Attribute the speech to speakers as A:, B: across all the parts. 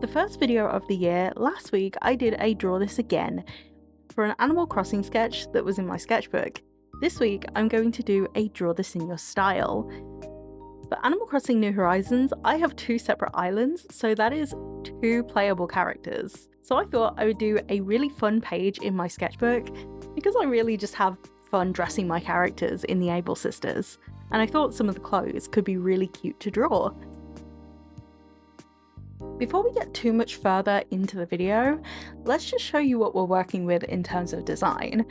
A: The first video of the year, last week I did a draw this again for an Animal Crossing sketch that was in my sketchbook. This week I'm going to do a draw this in your style. For Animal Crossing New Horizons, I have 2 separate islands, so that is 2 playable characters. So I thought I would do a really fun page in my sketchbook because I really just have fun dressing my characters in the Able Sisters, and I thought some of the clothes could be really cute to draw. Before we get too much further into the video, let's just show you what we're working with in terms of design.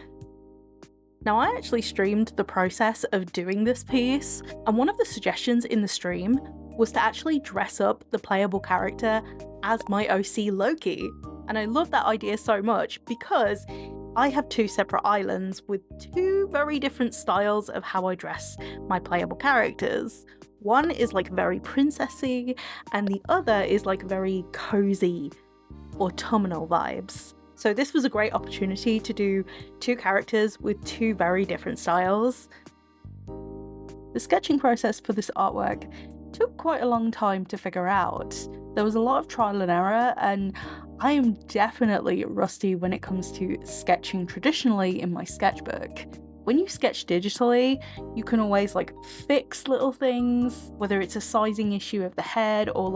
A: Now, I actually streamed the process of doing this piece, and one of the suggestions in the stream was to actually dress up the playable character as my OC Loki. And I love that idea so much because I have 2 separate islands with 2 very different styles of how I dress my playable characters. One is like very princessy, and the other is like very cozy, autumnal vibes. So this was a great opportunity to do 2 characters with 2 very different styles. The sketching process for this artwork took quite a long time to figure out. There was a lot of trial and error, and I am definitely rusty when it comes to sketching traditionally in my sketchbook. When you sketch digitally, you can always fix little things, whether it's a sizing issue of the head or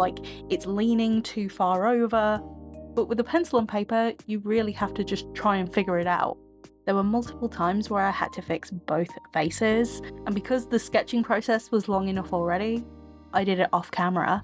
A: it's leaning too far over. But with a pencil and paper, you really have to just try and figure it out. There were multiple times where I had to fix both faces, and because the sketching process was long enough already, I did it off camera.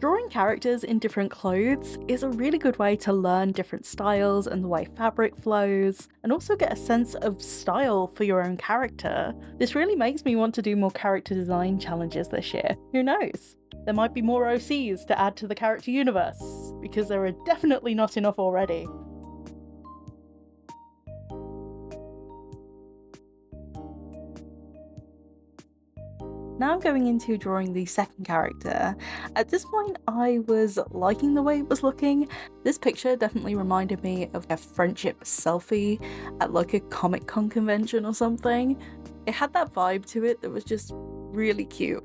A: Drawing characters in different clothes is a really good way to learn different styles and the way fabric flows, and also get a sense of style for your own character. This really makes me want to do more character design challenges this year. Who knows? There might be more OCs to add to the character universe, because there are definitely not enough already. Now I'm going into drawing the second character. At this point, I was liking the way it was looking. This picture definitely reminded me of a friendship selfie at a Comic-Con convention or something. It had that vibe to it that was just really cute.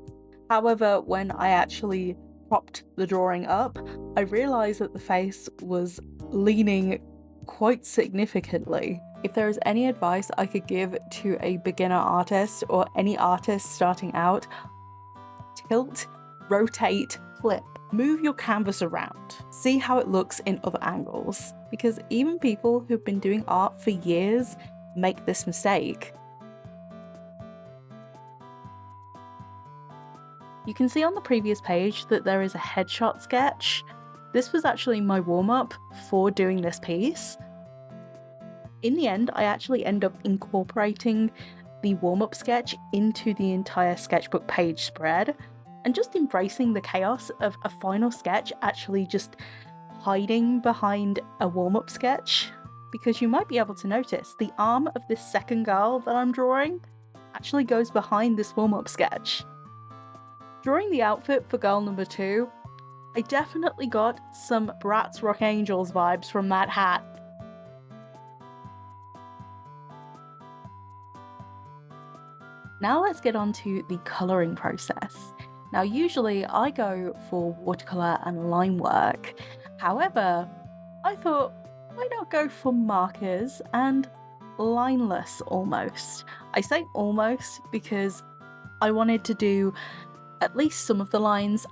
A: However, when I actually propped the drawing up, I realised that the face was leaning quite significantly. If there is any advice I could give to a beginner artist or any artist starting out, tilt, rotate, flip. Move your canvas around. See how it looks in other angles. Because even people who've been doing art for years make this mistake. You can see on the previous page that there is a headshot sketch. This was actually my warm-up for doing this piece. In the end, I actually end up incorporating the warm-up sketch into the entire sketchbook page spread, and just embracing the chaos of a final sketch actually just hiding behind a warm-up sketch. Because you might be able to notice the arm of this second girl that I'm drawing actually goes behind this warm-up sketch. Drawing the outfit for girl number 2, I definitely got some Bratz Rock Angels vibes from that hat. Now let's get on to the colouring process. Now usually I go for watercolour and line work. However, I thought, why not go for markers and lineless almost? I say almost because I wanted to do at least some of the lines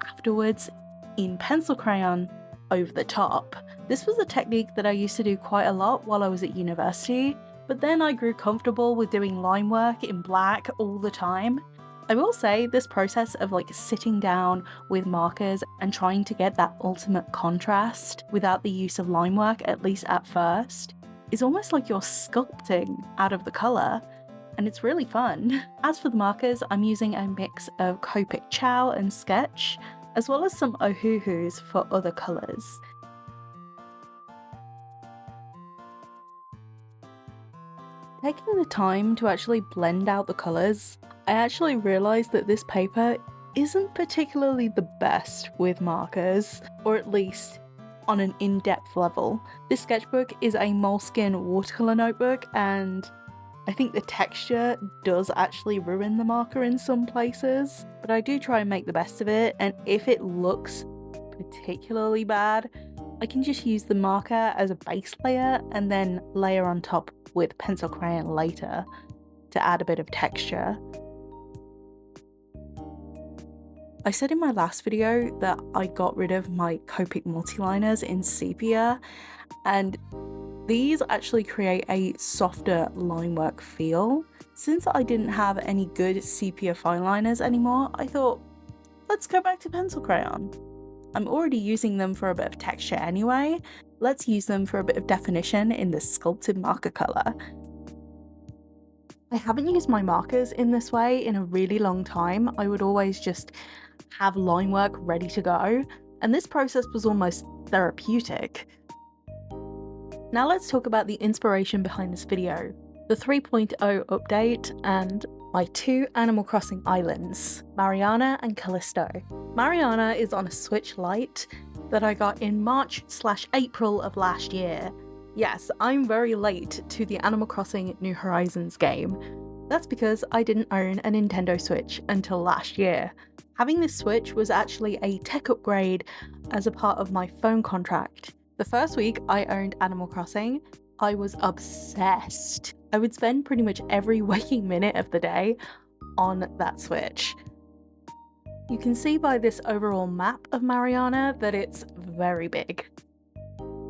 A: afterwards in pencil crayon over the top. This was a technique that I used to do quite a lot while I was at university, but then I grew comfortable with doing line work in black all the time. I will say this process of sitting down with markers and trying to get that ultimate contrast without the use of line work, at least at first, is almost like you're sculpting out of the colour, and it's really fun. As for the markers, I'm using a mix of Copic Chow and Sketch, as well as some Ohuhus for other colours. Taking the time to actually blend out the colours, I actually realised that this paper isn't particularly the best with markers, or at least on an in-depth level. This sketchbook is a Moleskine watercolour notebook, and I think the texture does actually ruin the marker in some places, but I do try and make the best of it, and if it looks particularly bad, I can just use the marker as a base layer and then layer on top with pencil crayon later to add a bit of texture. I said in my last video that I got rid of my Copic multiliners in sepia, and these actually create a softer line work feel. Since I didn't have any good sepia fine liners anymore, I thought, let's go back to pencil crayon. I'm already using them for a bit of texture anyway. Let's use them for a bit of definition in this sculpted marker colour. I haven't used my markers in this way in a really long time. I would always just have line work ready to go, and this process was almost therapeutic. Now let's talk about the inspiration behind this video, the 3.0 update and my two Animal Crossing islands, Marriner and Callisto. Marriner is on a Switch Lite that I got in March/April of last year. Yes, I'm very late to the Animal Crossing New Horizons game. That's because I didn't own a Nintendo Switch until last year. Having this Switch was actually a tech upgrade as a part of my phone contract. The first week I owned Animal Crossing, I was obsessed. I would spend pretty much every waking minute of the day on that Switch. You can see by this overall map of Marriner that it's very big.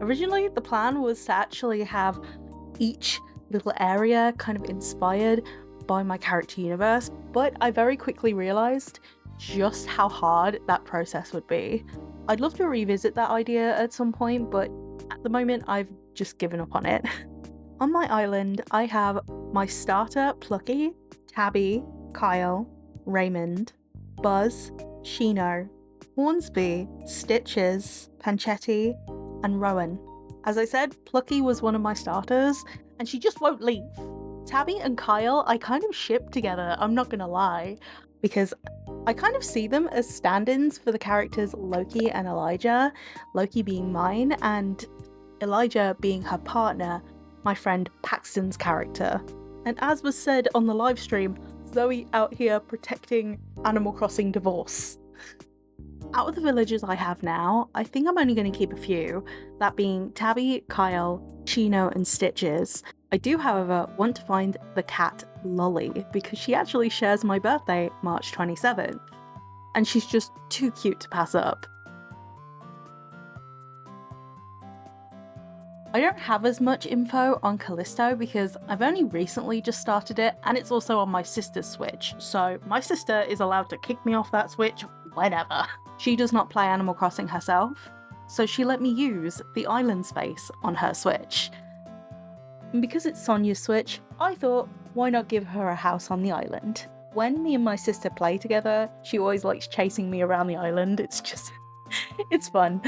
A: Originally, the plan was to actually have each little area kind of inspired by my character universe, but I very quickly realised just how hard that process would be. I'd love to revisit that idea at some point, but at the moment I've just given up on it. On my island, I have my starter Plucky, Tabby, Kyle, Raymond, Buzz, Shino, Hornsby, Stitches, Panchetti, and Rowan. As I said, Plucky was one of my starters, and she just won't leave. Tabby and Kyle I kind of ship together, I'm not gonna lie, because I kind of see them as stand-ins for the characters Loki and Elijah, Loki being mine and Elijah being her partner, my friend Paxton's character. And as was said on the live stream, Zoe out here protecting Animal Crossing divorce. Out of the villagers I have now, I think I'm only going to keep a few, that being Tabby, Kyle, Chino and Stitches. I do, however, want to find the cat Lolly because she actually shares my birthday, March 27th, and she's just too cute to pass up. I don't have as much info on Callisto because I've only recently just started it, and it's also on my sister's Switch, so my sister is allowed to kick me off that Switch whenever. She does not play Animal Crossing herself, so she let me use the island space on her Switch. And because it's Sonia's Switch, I thought, why not give her a house on the island? When me and my sister play together, she always likes chasing me around the island. It's just, it's fun.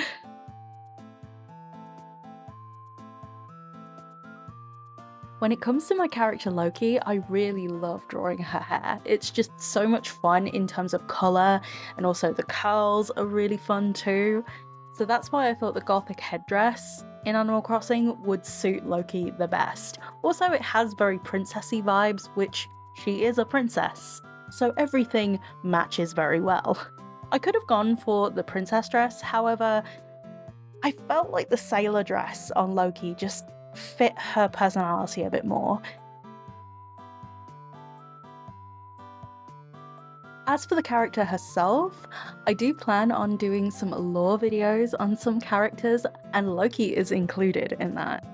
A: When it comes to my character Loki, I really love drawing her hair. It's just so much fun in terms of colour, and also the curls are really fun too. So that's why I thought the gothic headdress in Animal Crossing would suit Loki the best. Also, it has very princessy vibes, which she is a princess, so everything matches very well. I could have gone for the princess dress, however, I felt like the sailor dress on Loki just fit her personality a bit more. As for the character herself, I do plan on doing some lore videos on some characters, and Loki is included in that.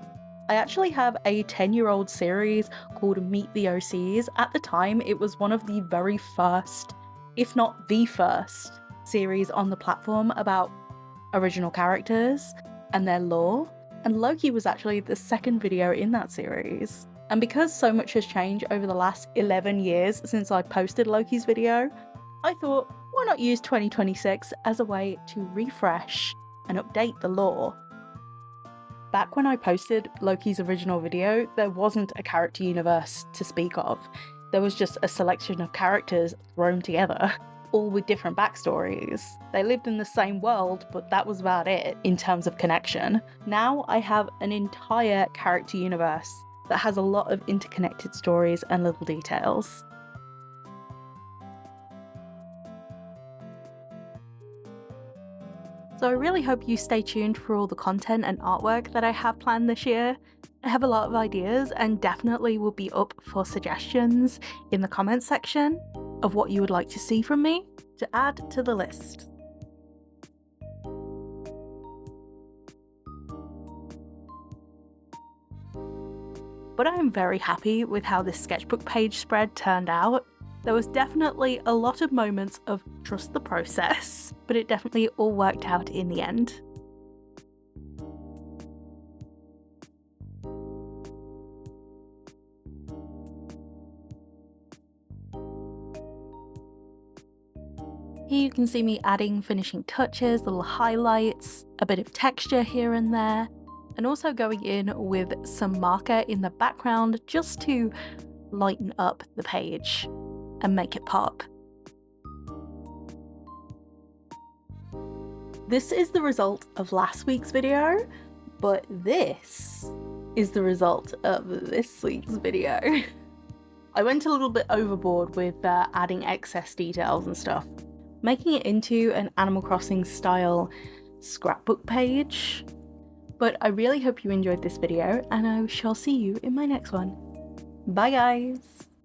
A: I actually have a 10-year-old series called Meet the OCs. At the time, it was one of the very first, if not the first, series on the platform about original characters and their lore, and Loki was actually the second video in that series. And because so much has changed over the last 11 years since I posted Loki's video, I thought, why not use 2026 as a way to refresh and update the lore? Back when I posted Loki's original video, there wasn't a character universe to speak of. There was just a selection of characters thrown together, all with different backstories. They lived in the same world, but that was about it in terms of connection. Now I have an entire character universe that has a lot of interconnected stories and little details. So I really hope you stay tuned for all the content and artwork that I have planned this year. I have a lot of ideas and definitely will be up for suggestions in the comments section of what you would like to see from me to add to the list. But I am very happy with how this sketchbook page spread turned out. There was definitely a lot of moments of trust the process, but it definitely all worked out in the end. Here you can see me adding finishing touches, little highlights, a bit of texture here and there, and also going in with some marker in the background just to lighten up the page and make it pop. This is the result of last week's video, but this is the result of this week's video. I went a little bit overboard with adding excess details and stuff, making it into an Animal Crossing style scrapbook page. But I really hope you enjoyed this video, and I shall see you in my next one. Bye guys!